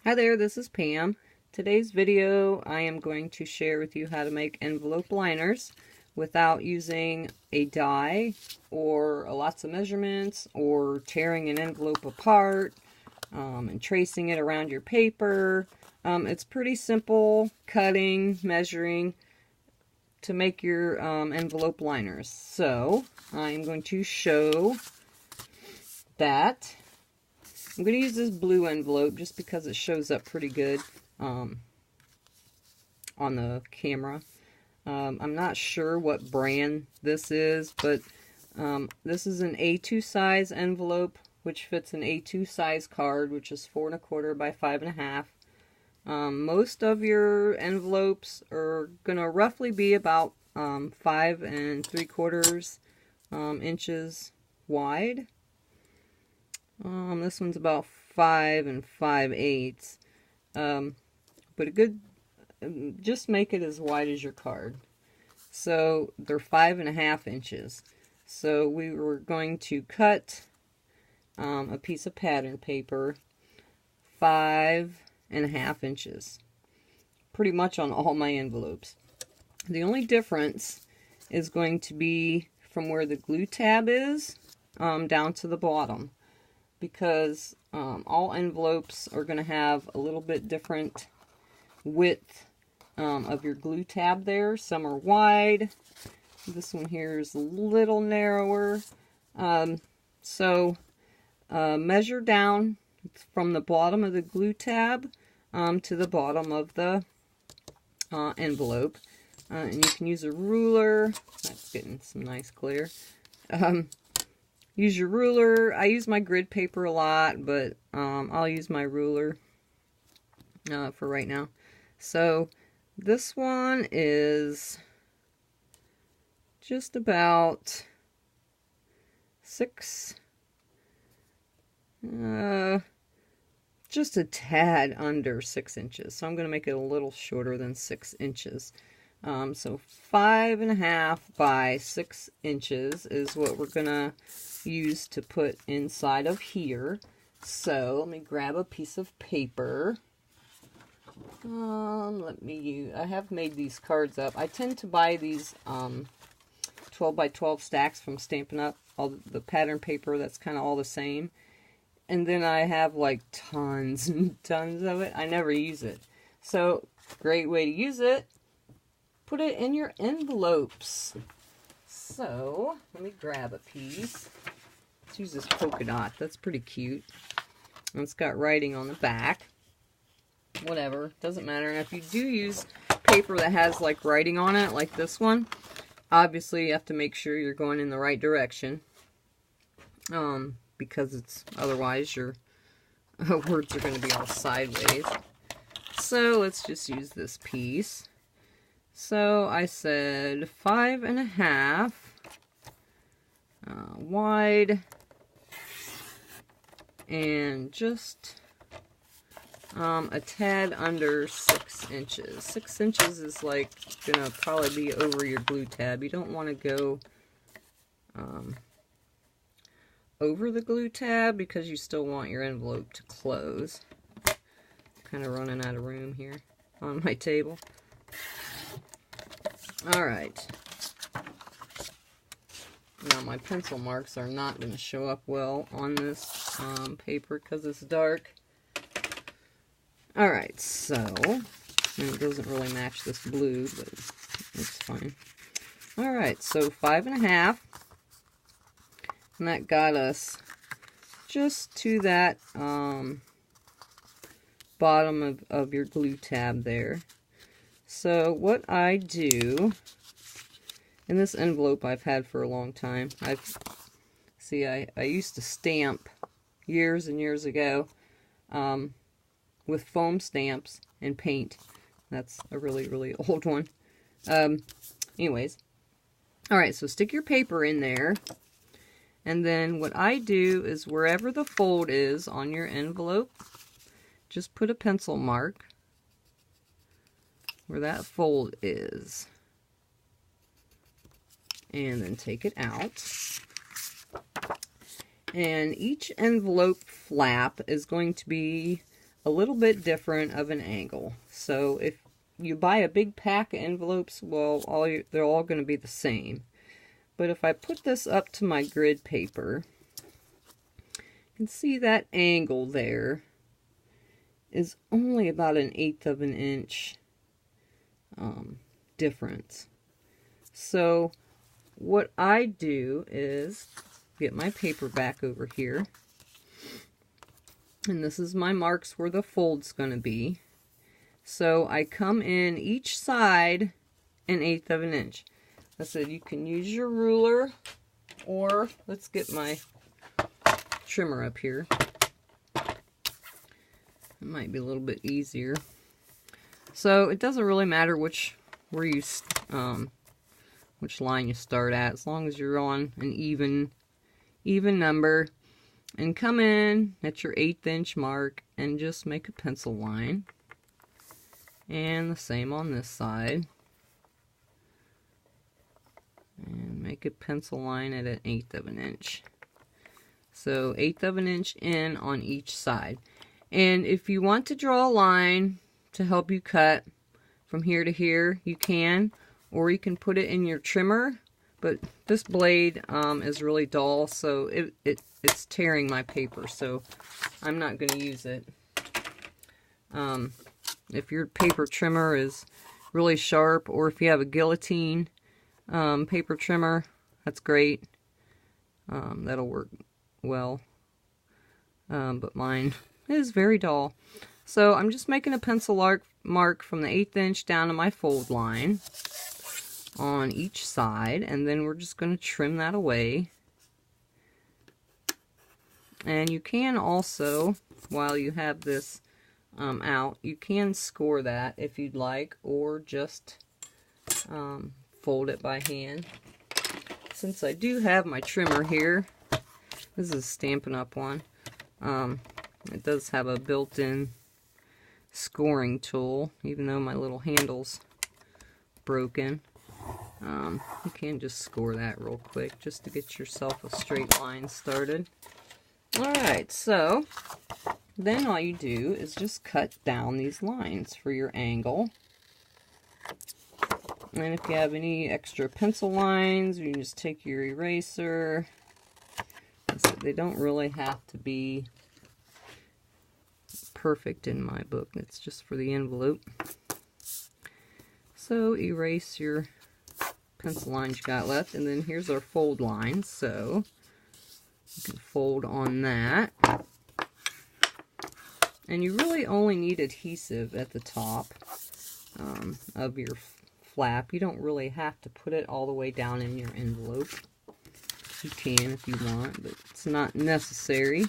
Hi there, this is Pam. Today's video I am going to share with you how to make envelope liners without using a die or lots of measurements or tearing an envelope apart and tracing it around your paper. It's pretty simple cutting, measuring to make your envelope liners. So I'm going to show that. I'm going to use this blue envelope just because it shows up pretty good on the camera. I'm not sure what brand this is, but this is an A2 size envelope, which fits an A2 size card, which is 4 1/4 by 5 1/2. Most of your envelopes are going to roughly be about 5 3/4 inches wide. This one's about 5 5/8. But a good, just make it as wide as your card. So they're 5 1/2 inches. So we were going to cut a piece of pattern paper 5 1/2 inches. Pretty much on all my envelopes. The only difference is going to be from where the glue tab is down to the bottom, because all envelopes are going to have a little bit different width of your glue tab there. Some are wide. This one here is a little narrower. So measure down from the bottom of the glue tab to the bottom of the envelope. And you can use a ruler. That's getting some nice glare. Use your ruler. I use my grid paper a lot, but I'll use my ruler for right now. So this one is just about 6, just a tad under 6 inches. So I'm going to make it a little shorter than 6 inches. So 5 1/2 by 6 inches is what we're going to use to put inside of here. So let me grab a piece of paper. I have made these cards up. I tend to buy these 12 by 12 stacks from Stampin' Up. All the pattern paper that's kind of all the same. And then I have like tons and tons of it. I never use it. So great way to use it. Put it in your envelopes. So let me grab a piece. Let's use this polka dot. That's pretty cute. And it's got writing on the back. Whatever, doesn't matter. And if you do use paper that has like writing on it, like this one, obviously you have to make sure you're going in the right direction. Because it's otherwise your words are going to be all sideways. So let's just use this piece. So I said 5 1/2 wide, and just a tad under 6 inches. 6 inches is like gonna probably be over your glue tab. You don't want to go over the glue tab because you still want your envelope to close. Kind of running out of room here on my table. Alright. Now my pencil marks are not going to show up well on this paper because it's dark. Alright, so, and it doesn't really match this blue, but it's fine. Alright, so 5 1/2. And that got us just to that bottom of your glue tab there. So what I do, in this envelope I've had for a long time, I used to stamp years and years ago with foam stamps and paint. That's a really, really old one. Anyways, alright, so stick your paper in there. And then what I do is wherever the fold is on your envelope, just put a pencil mark where that fold is. And then take it out. And each envelope flap is going to be a little bit different of an angle. So if you buy a big pack of envelopes, well, they're all going to be the same. But if I put this up to my grid paper, you can see that angle there is only about 1/8 of an inch difference. So what I do is get my paper back over here, and this is my marks where the fold's going to be. So I come in each side 1/8 of an inch. I said you can use your ruler, or let's get my trimmer up here. It might be a little bit easier. So it doesn't really matter which line you start at, as long as you're on an even number, and come in at your 1/8 inch mark and just make a pencil line. And the same on this side. And make a pencil line at 1/8 of an inch. So 1/8 of an inch in on each side. And if you want to draw a line to help you cut from here to here, you can, or you can put it in your trimmer. But this blade is really dull, so it's tearing my paper, so I'm not going to use it. If your paper trimmer is really sharp, or if you have a guillotine paper trimmer, that's great. That'll work well. But mine is very dull. So I'm just making a pencil mark from the 1/8 inch down to my fold line on each side, and then we're just going to trim that away. And you can also, while you have this out, you can score that if you'd like, or just fold it by hand. Since I do have my trimmer here, this is a Stampin' Up! One. It does have a built-in scoring tool, even though my little handle's broken. You can just score that real quick just to get yourself a straight line started. Alright, so then all you do is just cut down these lines for your angle. And if you have any extra pencil lines, you can just take your eraser. So they don't really have to be perfect in my book. It's just for the envelope. So erase your pencil lines you got left, and then here's our fold line. So you can fold on that. And you really only need adhesive at the top of your flap. You don't really have to put it all the way down in your envelope. You can if you want, but it's not necessary.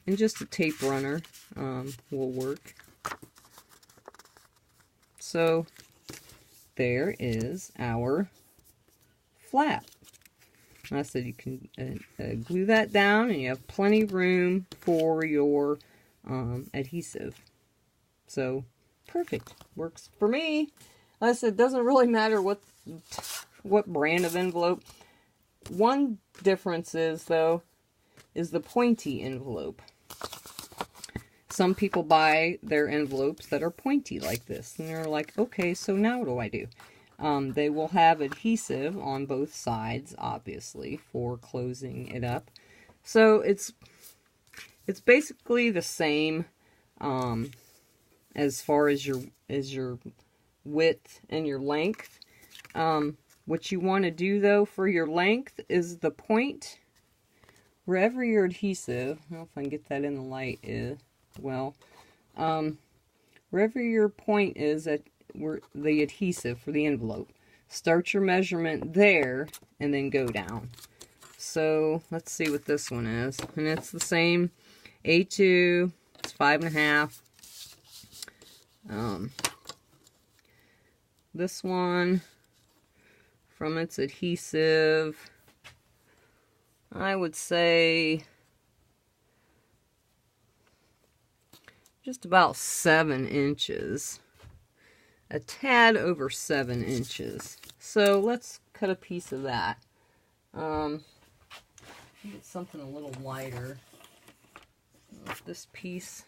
And just a tape runner will work. So there is our flap. I said you can glue that down, and you have plenty of room for your adhesive. So perfect, works for me. Like I said, it doesn't really matter what brand of envelope. One difference is, though, is the pointy envelope. Some people buy their envelopes that are pointy like this, and they're like, okay, so now what do I do? They will have adhesive on both sides, obviously, for closing it up. So it's basically the same as far as your width and your length. What you want to do, though, for your length is the point, wherever your adhesive, I don't know if I can get that in the light, wherever your point is at where the adhesive for the envelope, start your measurement there and then go down. So let's see what this one is, and it's the same A2, it's 5.5. This one, from its adhesive, I would say just about 7 inches. A tad over 7 inches. So let's cut a piece of that. Get something a little lighter. This piece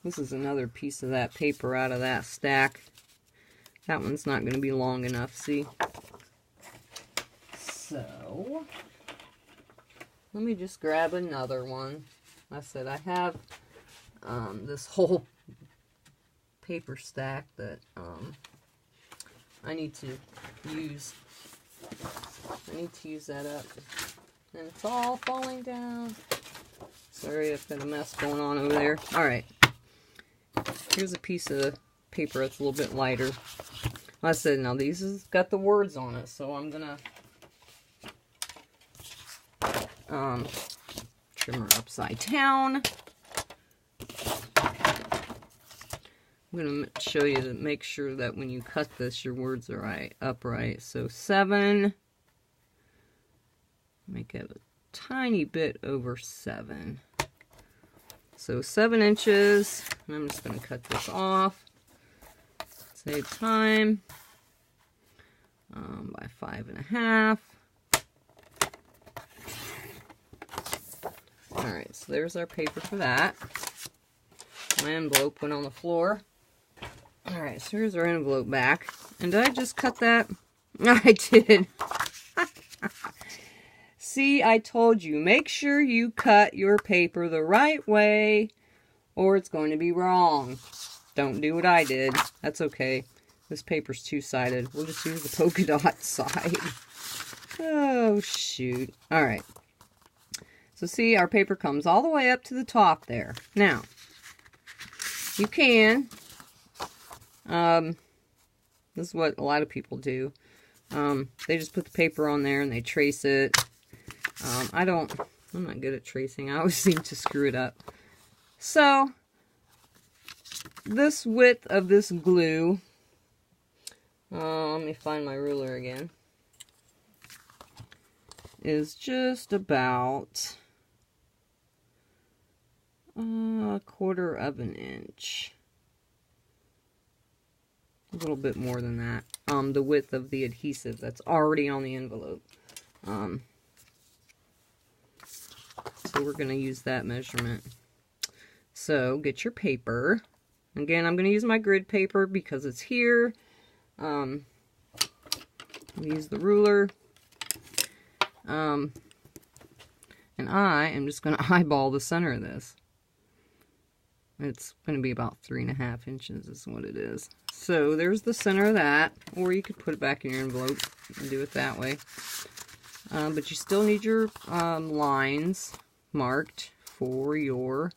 This is another piece of that paper out of that stack. That one's not going to be long enough, see? So, let me just grab another one. Like I said, I have this whole paper stack that I need to use. I need to use that up. And it's all falling down. Sorry, I've got a mess going on over there. Alright. Here's a piece of paper that's a little bit lighter. Like I said, now these has got the words on it, so I'm gonna trim her upside down. I'm going to show you to make sure that when you cut this, your words are upright. So 7, make it a tiny bit over 7. So 7 inches, and I'm just going to cut this off. Save time by 5.5. Alright, so there's our paper for that. My envelope went on the floor. Alright, so here's our envelope back. And did I just cut that? I did. See, I told you, make sure you cut your paper the right way or it's going to be wrong. Don't do what I did. That's okay. This paper's two-sided. We'll just use the polka dot side. Oh, shoot. Alright. So see, our paper comes all the way up to the top there. Now, you can, this is what a lot of people do. They just put the paper on there and they trace it. I'm not good at tracing. I always seem to screw it up. So, this width of this glue, let me find my ruler again, is just about a 1/4 of an inch. A little bit more than that. The width of the adhesive that's already on the envelope. So we're going to use that measurement. So get your paper. Again, I'm going to use my grid paper because it's here. Use the ruler. And I am just going to eyeball the center of this. It's going to be about 3.5 inches is what it is. So there's the center of that. Or you could put it back in your envelope and do it that way. But you still need your lines marked for your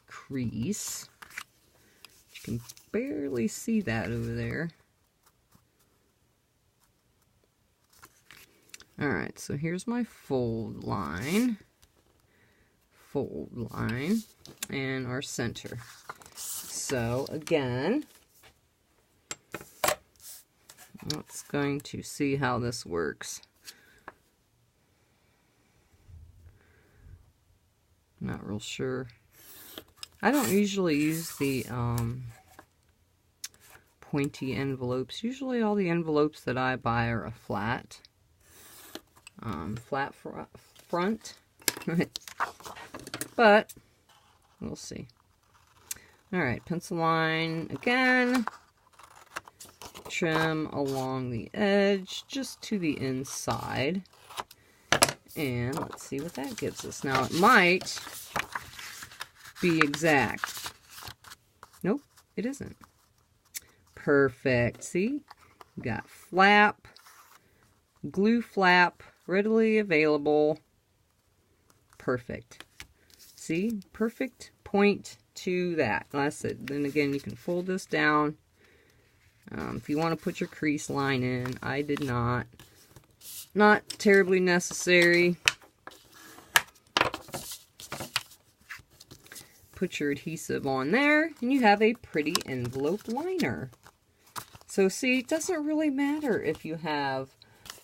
crease. You can barely see that over there. Alright, so here's my fold line, and our center. So again, let's going to see how this works. Not real sure. I don't usually use the pointy envelopes. Usually all the envelopes that I buy are a flat. Front. But we'll see. Alright, pencil line again. Trim along the edge just to the inside. And let's see what that gives us. Now it might be exact. Nope, it isn't. Perfect. See? We got flap, glue flap, readily available. Perfect. See? Perfect point to that. That's it. Then again, you can fold this down. If you want to put your crease line in, I did not. Not terribly necessary. Put your adhesive on there, and you have a pretty envelope liner. So see, it doesn't really matter if you have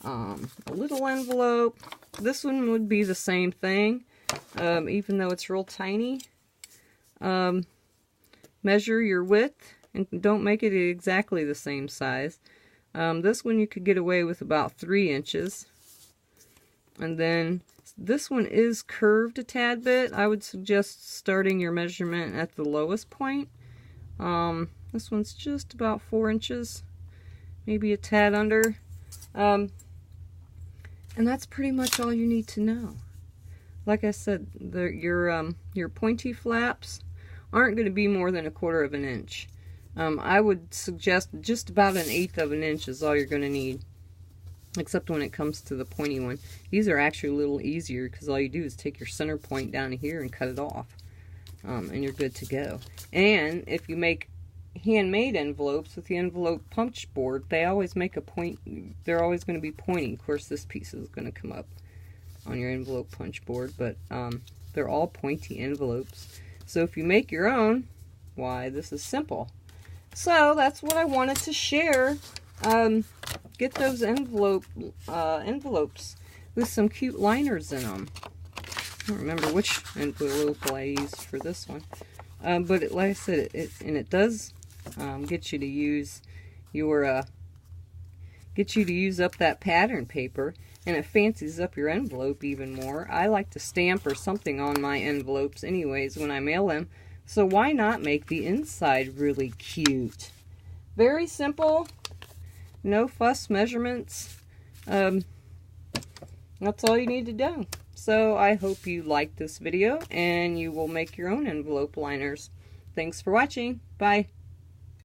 a little envelope. This one would be the same thing, even though it's real tiny. Measure your width, and don't make it exactly the same size. This one you could get away with about 3 inches. And then This one is curved a tad bit. I would suggest starting your measurement at the lowest point. This one's just about 4 inches, maybe a tad under. And that's pretty much all you need to know. Like I said, your pointy flaps aren't going to be more than 1/4 of an inch. I would suggest just about 1/8 of an inch is all you're going to need. Except when it comes to the pointy one. These are actually a little easier because all you do is take your center point down here and cut it off. And you're good to go. And if you make handmade envelopes with the envelope punch board, they always make a point. They're always going to be pointy. Of course, this piece is going to come up on your envelope punch board, but they're all pointy envelopes. So if you make your own, why, this is simple. So that's what I wanted to share. Get those envelopes with some cute liners in them. I don't remember which envelope I used for this one, but like I said, it does get you to use your get you to use up that pattern paper, and it fancies up your envelope even more. I like to stamp or something on my envelopes anyways when I mail them, so why not make the inside really cute? Very simple. No fuss measurements. That's all you need to do. So I hope you liked this video and you will make your own envelope liners. Thanks for watching. Bye.